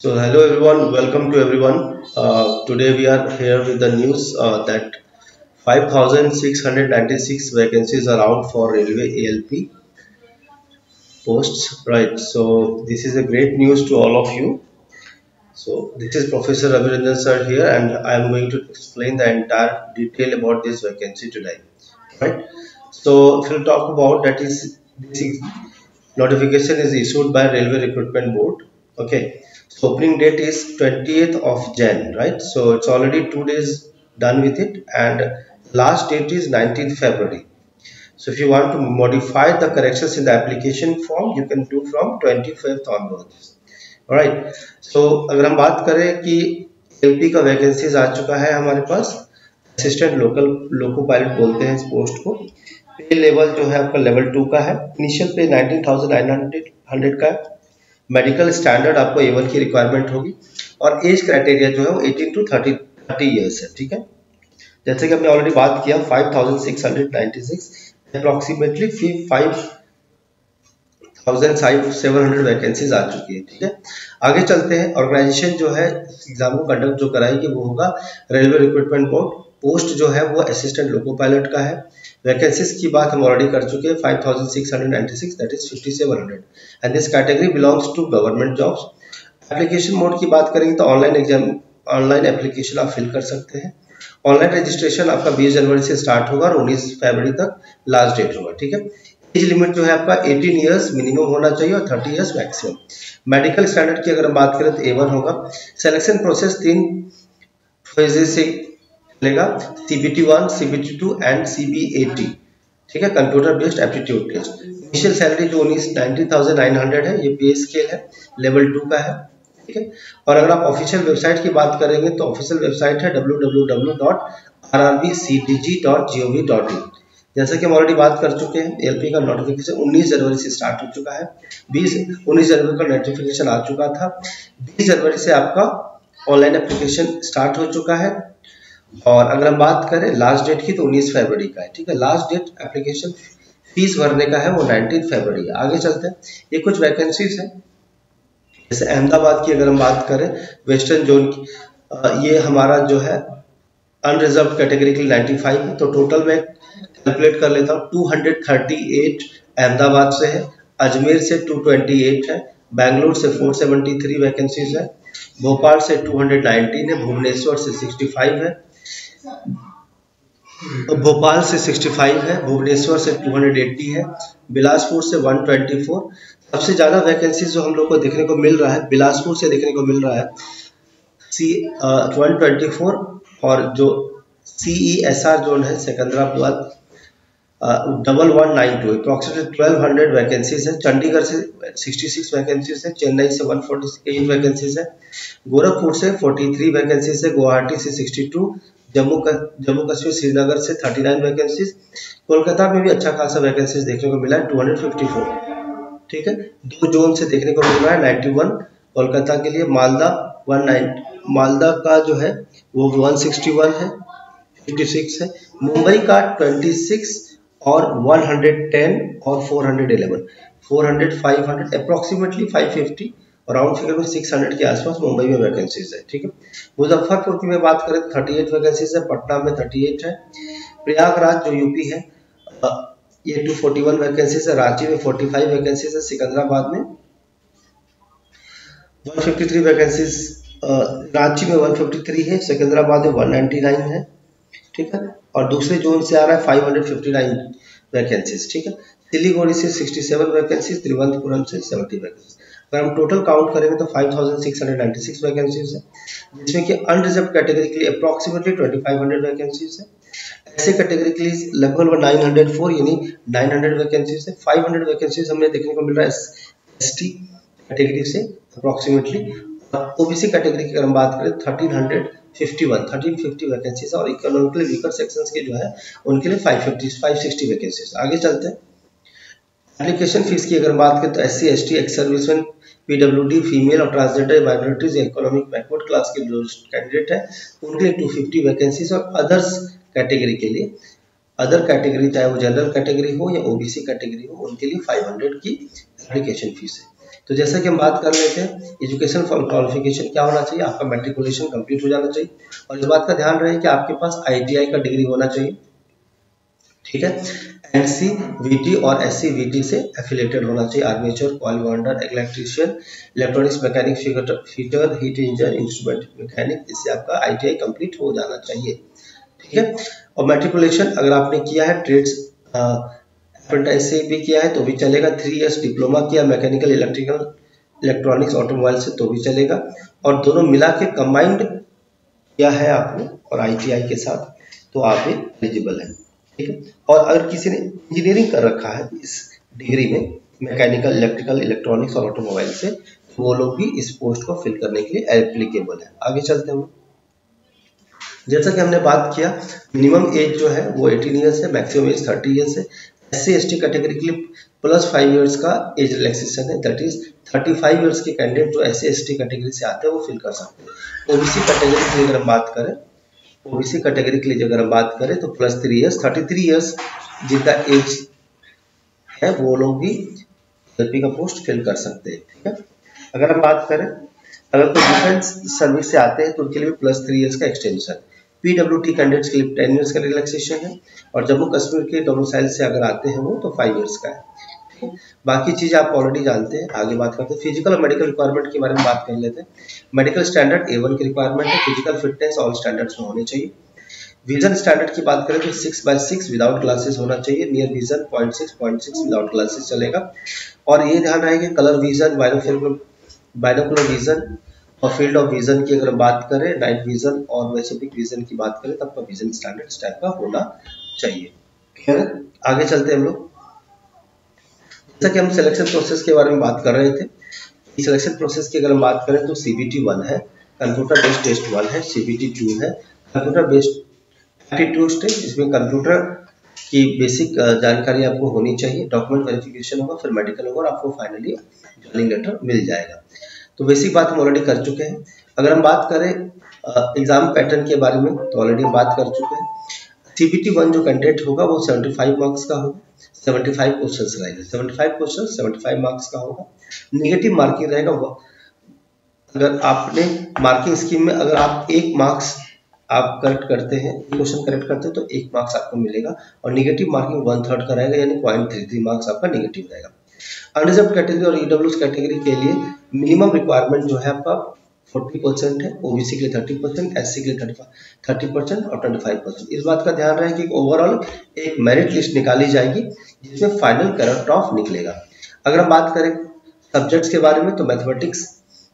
So hello everyone, welcome to everyone. Today we are here with the news that 5,696 vacancies are out for railway ALP posts. Right. So this is a great news to all of you. So this is Professor Raviranjan sir here, and I am going to explain the entire detail about this vacancy today. Right. So if we'll talk about that is this notification is issued by Railway Recruitment Board. Okay, so opening date is 20th of Jan, right? So it's already 2 days done with it, and last date is 19th February. So if you want to modify the corrections in the application form, you can do from 25th onwards. Alright, so अगर हम बात करें कि LP का vacancies आ चुका है हमारे पास, assistant loco pilot बोलते हैं इस पोस्ट को। पे लेवल जो है आपका लेवल 2 का है, इनिशियल पे 19,900 का है। मेडिकल स्टैंडर्ड आपको A1 की रिक्वायरमेंट होगी और एज क्राइटेरिया जो है वो 18 टू 30 ईयर्स है। ठीक है, जैसे कि हमने ऑलरेडी बात किया 5,696 अप्रोक्सीमेटली 5,700 वैकेंसीज आ चुकी है। ठीक है, आगे चलते हैं। ऑर्गेनाइजेशन जो है एग्जाम को कंडक्ट जो कराएगी वो होगा रेलवे रिक्रूटमेंट बोर्ड। पोस्ट जो है वो असिस्टेंट लोको पायलट का है। वैकेंसीज की बात हम ऑलरेडी कर चुके हैं 5,696 that is 5,700 and this category belongs to government jobs. Application mode की बात करेंगे तो ऑनलाइन एप्लीकेशन आप फिल कर सकते हैं। ऑनलाइन रजिस्ट्रेशन आपका 20 जनवरी से स्टार्ट होगा और 19 फरवरी तक लास्ट डेट होगा। ठीक है, एज लिमिट जो है आपका 18 इयर्स मिनिमम होना चाहिए और 30 इयर्स मैक्सिमम। मेडिकल स्टैंडर्ड की अगर हम बात करें तो A1 होगा। सिलेक्शन प्रोसेस 3 फेजेस से चलेगा, CBT1, CBT2 एंड CBAT। ठीक है, computer based aptitude test. Initial salary जो 19,900 है, ये पे स्केल है, लेवल 2 का है। ठीक है, और अगर आप ऑफिशियल वेबसाइट की बात करेंगे तो ऑफिशियल वेबसाइट है www.rrbcdg.gov.in। जैसे कि हम ऑलरेडी बात कर चुके हैं, एलपी का नोटिफिकेशन 19 जनवरी से स्टार्ट हो चुका है। 19 जनवरी का नोटिफिकेशन आ चुका था। 20 जनवरी से आपका ऑनलाइन एप्लीकेशन स्टार्ट हो चुका है और अगर हम बात करें लास्ट डेट की तो 19 फरवरी का है। ठीक है, लास्ट डेट एप्लीकेशन फीस भरने का है वो 19 फरवरी। आगे चलते हैं, ये कुछ वैकेंसीज है। जैसे अहमदाबाद की अगर हम बात करें वेस्टर्न जोन की, ये हमारा जो है अनरिजर्व कैटेगरी के लिए 95 है, तो टोटल में कैलकुलेट कर लेता हूँ 238 अहमदाबाद से है, अजमेर से 228 है, बेंगलुरु से 473 वैकेंसीज है, भोपाल से 219 है, भुवनेश्वर से 65 है, भोपाल से 65 है, भुवनेश्वर से 280 है, बिलासपुर से 124। सबसे ज़्यादा वैकेंसीज जो हम लोग को देखने को मिल रहा है बिलासपुर से देखने को मिल रहा है 124, और जो CESR जोन है सिकंदराबाद 1192 अप्रोक्सीमेटली 1200 वैकेंसीज है। चंडीगढ़ से 66 वैकेंसीज है, चेन्नई से 148 वैकेंसीज है, गोरखपुर से 43 वैकेंसीज है, गुवाहाटी से 62, जम्मू कश्मीर श्रीनगर से 39 वैकेंसीज, कोलकाता में भी अच्छा खासा वैकेंसीज देखने को मिला है 254। ठीक है, 2 जोन से देखने को मिल रहा है 91 कोलकाता के लिए, मालदा का जो है वो 161 है, 56 है, मुंबई का 26 और 110 और 411 400 500 अप्रोक्सीमेटली 550 राउंड फिगर में 600 के आसपास मुंबई में वैकेंसीज है। ठीक है, मुजफ्फरपुर की मैं बात करें तो 38 वैकेंसीज है, पटना में 38 है, प्रयागराज जो यूपी है ये 241 वैकेंसीज है, रांची में 45 वैकेंसीज है, सिकंदराबाद में 153 वैकेंसीज, रांची में 153 है, सिकंदराबाद में 199 है। ठीक है, और दूसरे जोन से आ रहा है 559 वैकेंसीज। ठीक है, सिलीगुड़ी से 67 वैकेंसीज, तिरुवनंतपुरम से 70 वैकेंसीज। अगर हम टोटल काउंट करेंगे तो 5,696 वैकेंसीज है, जिसमें कि अनरिजर्व कैटेगरी के लिए अप्रोक्सीमेटली 2500 वैकेंसीज है, ऐसे कैटेगरी के लिए लगभग 904 यानी 900 वैकेंसीज है। 500 वैकेंसीज हमें देखने को मिल रहा है ST कैटेगरी से अप्रोक्सीमेटली। ओबीसी कैटेगरी की अगर हम बात करें 1350 वैकेंसीज और इकोनॉमिकली वीकर सेक्शंस के जो है उनके लिए 560 वैकेंसीज। आगे चलते हैं, एप्लीकेशन फीस की अगर बात करें तो SC ST ex serviceman PWD female और transgender minorities economic backward class के जो कैंडिडेट है उनके लिए 250 वैकेंसीज और अदर्स कैटेगरी के लिए, अदर कैटेगरी चाहे वो जनरल कैटेगरी हो या OBC कैटेगरी हो उनके लिए 500 की एप्लीकेशन फीस है। तो जैसा कि हम बात कर लेते हैं, एजुकेशन क्वालिफिकेशन क्या होना चाहिए, आपका मैट्रिकुलेशन कंप्लीट हो जाना चाहिए और इस बात का ध्यान रहे कि आपके पास ITI का डिग्री होना चाहिए, ठीक है। NCVT और SCVT से एफिलेटेड होना चाहिए, armature, coil winder, electrician, electronics mechanic, fitter, heat engine, instrument mechanic, इससे आपका ITI कंप्लीट हो जाना चाहिए, ठीक है। और मैट्रिकुलेशन अगर आपने किया है ट्रेड्स अप्रेंटिस से भी किया है तो भी चलेगा, 3 इयर्स डिप्लोमा किया मैकेनिकल, इलेक्ट्रिकल, इलेक्ट्रॉनिक्स, ऑटोमोबाइल से तो भी चलेगा, और दोनों मिला के कंबाइंड किया है आपने और ITI के साथ तो आप एलिजिबल हैं, ठीक है। और अगर किसी ने इंजीनियरिंग कर रखा है इस डिग्री में मैकेनिकल, इलेक्ट्रिकल, इलेक्ट्रॉनिक्स और ऑटोमोबाइल से, तो वो लोग भी इस पोस्ट को फिल करने के लिए एप्लीकेबल है। आगे चलते हैं। जैसा कि हमने बात किया, मिनिमम एज जो है वो 18 ईयर्स है, मैक्सिमम एज 30 ईयर्स है। SC/ST कैटेगरी के लिए प्लस 5 ईयर्स का एज रिलैक्सेशन है, दैट इज 35 ईयर्स के कैंडिडेट जो SC/ST कैटेगरी से आते हैं वो फिल कर सकते हैं। OBC कैटेगरी के लिए अगर हम बात करें, OBC कैटेगरी के लिए अगर हम बात करें तो प्लस 3 ईयर्स, 33 ईयर्स जिनका एज है वो लोग भी LP का पोस्ट फिल कर सकते हैं, ठीक है। अगर हम बात करें, अगर कोई डिफेंस सर्विस से आते हैं तो उनके लिए भी प्लस 3 ईयर्स का एक्सटेंशन, PWT कैंडिडेट्स के लिए 10 ईयर्स का रिलैक्सेशन है, और जम्मू कश्मीर के डोमिसाइल से अगर आते हैं वो तो 5 ईयर्स का है। बाकी चीज़ आप ऑलरेडी जानते हैं। आगे बात करते हैं फिजिकल और मेडिकल रिक्वायरमेंट के बारे में बात कर लेते हैं। मेडिकल स्टैंडर्ड A1 की रिक्वायरमेंट है, फिजिकल फिटनेस ऑल स्टैंडर्ड्स में होने चाहिए। विजन स्टैंडर्ड की बात करें तो 6/6 विदाउट ग्लासेस होना चाहिए, नियर विजन 0.6 विदाउट ग्लासेस चलेगा। और ये ध्यान रहे कि कलर विजन, बाइनोकुलर विजन और फील्ड ऑफ विजन की अगर बात करें, नाइट विजन और वैसेपिक विजन की बात करें तो आपका विजन स्टैंडर्ड इस टाइप का होना चाहिए, ठीक है। आगे चलते हैं हम लोग। जैसा कि हम सिलेक्शन प्रोसेस के बारे में बात कर रहे थे, सिलेक्शन प्रोसेस की अगर हम बात करें तो CBT 1 है, कंप्यूटर बेस्ड टेस्ट 1 है, CBT 2 है, कंप्यूटर बेस्ड एप्टीट्यूड टेस्ट, इसमें कंप्यूटर की बेसिक जानकारी आपको होनी चाहिए, डॉक्यूमेंट वेरिफिकेशन होगा, फिर मेडिकल होगा और आपको फाइनली ज्वाइनिंग लेटर मिल जाएगा। तो बेसिक बात हम ऑलरेडी कर चुके हैं। अगर हम बात करें एग्जाम पैटर्न के बारे में तो ऑलरेडी हम बात कर चुके हैं। CBT 1 जो कैंडिडेट होगा वो 75 मार्क्स का होगा, 75 क्वेश्चंस रहेंगे, 75 क्वेश्चन 75 मार्क्स का होगा। नेगेटिव मार्किंग रहेगा, अगर आपने मार्किंग स्कीम में अगर आप 1 मार्क्स आप करेक्ट करते हैं, क्वेश्चन करेक्ट करते हैं तो 1 मार्क्स आपको मिलेगा, और नेगेटिव मार्किंग 1/3 का रहेगा, यानी 0.33 मार्क्स आपका नेगेटिव रहेगा। अनरिजर्व कैटेगरी और EWS कैटेगरी के लिए मिनिमम रिक्वायरमेंट जो है आपका 40% है, OBC के लिए 30%, SC के लिए 30% और 25%। इस बात का ध्यान रहे कि ओवरऑल एक मेरिट लिस्ट निकाली जाएगी जिसमें फाइनल कट ऑफ निकलेगा। अगर हम बात करें सब्जेक्ट्स के बारे में तो मैथमेटिक्स,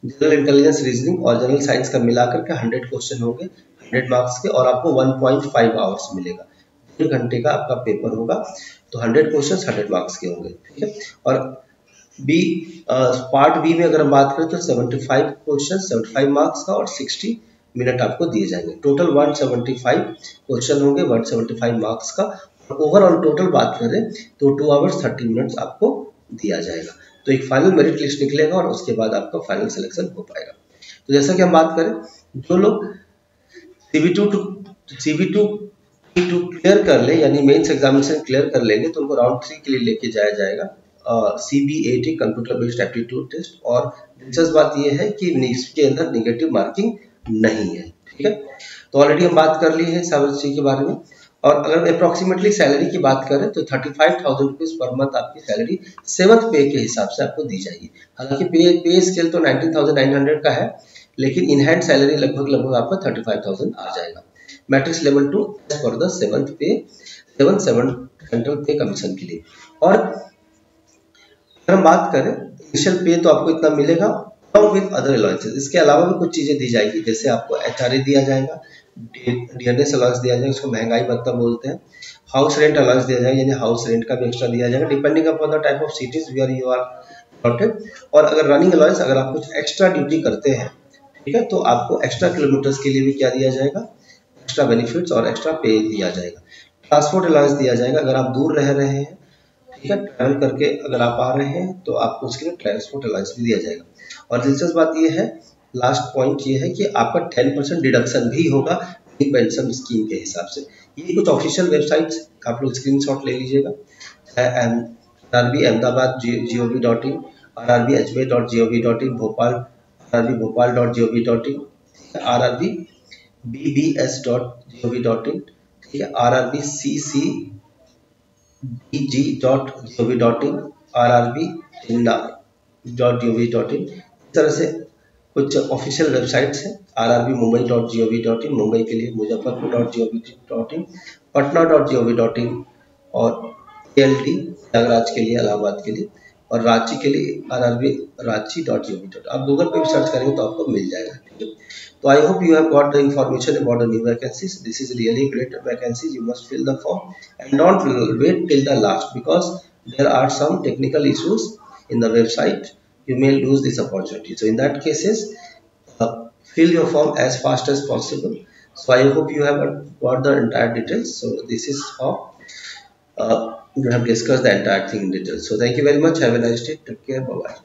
जनरल इंटेलिजेंस, रीजनिंग और जनरल साइंस का मिलाकर के 100 क्वेश्चन होंगे 100 मार्क्स के, और आपको 1.5 आवर्स मिलेगा, 1 घंटे का आपका पेपर होगा। तो 100 क्वेश्चन 100 मार्क्स के होंगे, ठीक है। और पार्ट बी में अगर हम बात करें तो 75 क्वेश्चन 75 मार्क्स का और 60 मिनट आपको दिए जाएंगे। टोटल 175 क्वेश्चन होंगे 175 मार्क्स का, और ओवरऑल टोटल बात करें तो 2 आवर्स 30 मिनट्स आपको दिया जाएगा। तो एक फाइनल मेरिट लिस्ट निकलेगा और उसके बाद आपका फाइनल सिलेक्शन हो पाएगा। तो जैसा कि हम बात करें, जो लोग CB2 क्लियर कर ले, यानी मेंस एग्जामिनेशन क्लियर कर लेंगे तो उनको राउंड 3 के लिए लेके जाया जाएगा, CBAT computer based aptitude test. और दिलचस्प बात यह है कि इसके अंदर नेगेटिव मार्किंग नहीं है, ठीक है। तो ऑलरेडी हम बात कर ली है सब चीज के बारे में। और अगर अप्रोक्सीमेटली सैलरी की बात करें तो 35,000 रुपीज पर मंथ आपकी सैलरी 7th पे के हिसाब से आपको दी जाएगी। हालांकि पे स्केल तो 19,900 का है, लेकिन इन हैंड सैलरी लगभग आपका 35,000 आ जाएगा। Matrix level 2 for the 7th पे 7 सेंट्रल पे कमीशन के लिए। और अगर हम बात करें इनिशियल पे तो आपको इतना मिलेगा विद अदर अलाउंसेस, इसके अलावा भी कुछ चीजें दी जाएगी, जैसे आपको HRA दिया जाएगा, DNS अलाउंस दिया जाएगा, उसको महंगाई भत्ता बोलते हैं, हाउस रेंट अलाउंस दिया जाएगा, यानी हाउस रेंट का भी एक्स्ट्रा दिया जाएगा depending upon the type of cities where you are plotted. और अगर रनिंग अलाउंस, अगर आप कुछ एक्स्ट्रा ड्यूटी करते हैं, ठीक है, तो आपको एक्स्ट्रा किलोमीटर्स के लिए भी क्या दिया जाएगा, एक्स्ट्रा बेनिफिट्स और एक्स्ट्रा पे दिया जाएगा। ट्रांसपोर्ट अलाउंस दिया जाएगा, अगर आप दूर रह रहे हैं, ठीक है, ट्रैवल करके अगर आप आ रहे हैं तो आपको उसके लिए ट्रांसपोर्ट अलाउंस भी दिया जाएगा। और दिलचस्प बात यह है, लास्ट पॉइंट ये है कि आपका 10% डिडक्शन भी होगा पेंशन स्कीम के हिसाब से। ये कुछ ऑफिशियल वेबसाइट्स आप लोग स्क्रीनशॉट ले लीजिएगा, Ahmedabad GOV.in rrbhb.gov.in, Bhopal RRB भोपाल.gov.in, RRB bbs.gov.in, ठीक है, rrbcc.gov.in, rrbinna.gov.in, इस तरह से कुछ ऑफिशियल वेबसाइट्स हैं। RRB mumbai.gov.in, मुंबई के लिए मुजफ्फरपुर.gov.in, पटना.gov.in, और ALT प्रयागराज के लिए, इलाहाबाद के लिए, और रांची के लिए RRB ranchi.gov.in। आप गूगल पे भी सर्च करेंगे तो आपको मिल जाएगा, ठीक है। तो I hope you have got the information about the new vacancies. This is really great vacancies. You must fill the form and don't wait till the last, because there are some technical issues in the website. You may lose this opportunity. So in that cases, fill your form as fast as possible. So I hope you have got the entire details. So this is how we have discussed the entire thing in detail. So thank you very much. Have a nice day. Take care. Bye bye.